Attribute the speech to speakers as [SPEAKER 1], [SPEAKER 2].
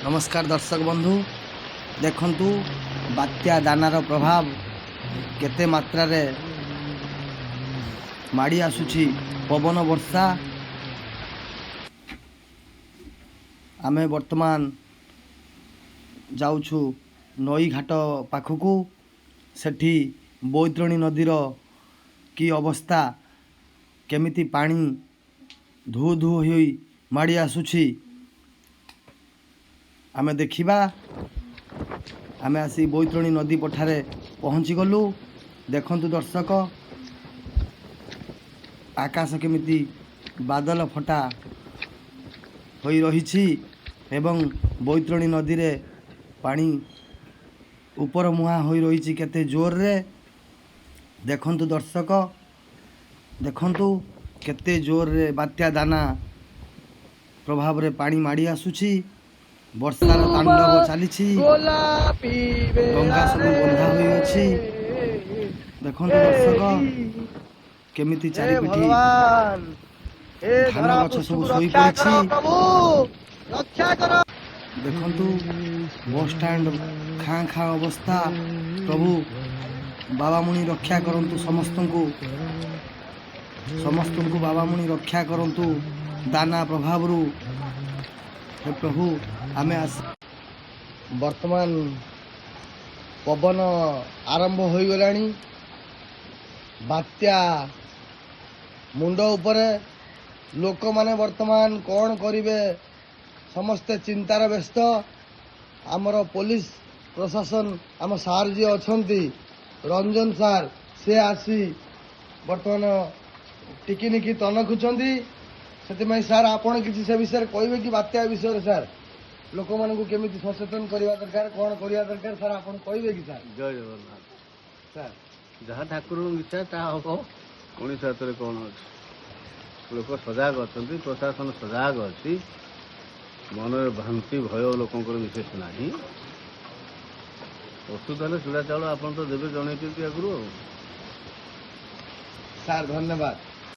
[SPEAKER 1] नमस्कार दर्शक बंधु देखंतु बात्या दानार प्रभाव केते मात्रा रे माड़ी आसुची पवन वर्षा आमे वर्तमान जाउछु नई घाट पाखकू सेठी बैतरणी नदीर की अवस्था केमिति पानी धू धू होई माड़ी आसुची आमे देखिबा। आमे आसी बैतरणी नदी पठारे पहुँची गलु। देखंतु दर्शक आकाश केमिति बादल फटा होई रहिछि एवं बैतरणी नदी रे पानी ऊपर मुहा होई रहिछि केते जोर रे। देखंतु दर्शक देखंतु केते जोर रे बात्या दाना प्रभाव रे पानी माड़ी आसुछि। वर्षार तांडव चलीछि गंगा सब बंधा होई अछि। देखंतु दर्शक केमिति चारिपिठी धान गछ सब सोई पड़िछि। देखंतु बस स्टैंड खाँ खाँ अवस्था। प्रभु बाबा मुनि रक्षा करंतु समस्तंकु बाबा मुनि रक्षा करंतु दाना प्रभावरु। हे प्रभु आमे वर्तमान पवन आरंभ हो गलानी। बात्या मुंड उपरे लोक माने वर्तमान कौन करिवे समस्ते चिंतार व्यस्त। आमर पुलिस प्रशासन आम सार जी अछंती रंजन सार से आसी वर्तमान टिकिनिकी तनखुचंती। से सार आपण किसी से विषय कहबे कि बात्या विषय सार लोक मानू केमिति सचेतन करवा दरकार कौन करवा दरकार सार आपण कहबे कि सार।
[SPEAKER 2] जय जगन्नाथ सार जहाँ ठाकुर इच्छा ता हम उन्नीस हाथ कौन अच्छे लोक सजग अच्छा प्रशासन सजग अच्छी मन भ्रांति भय लोकंर विशेष ना अशुद्ध हेल्ले चूड़ा चाउल आप तो देवे जनईं आगु
[SPEAKER 1] सार धन्यवाद।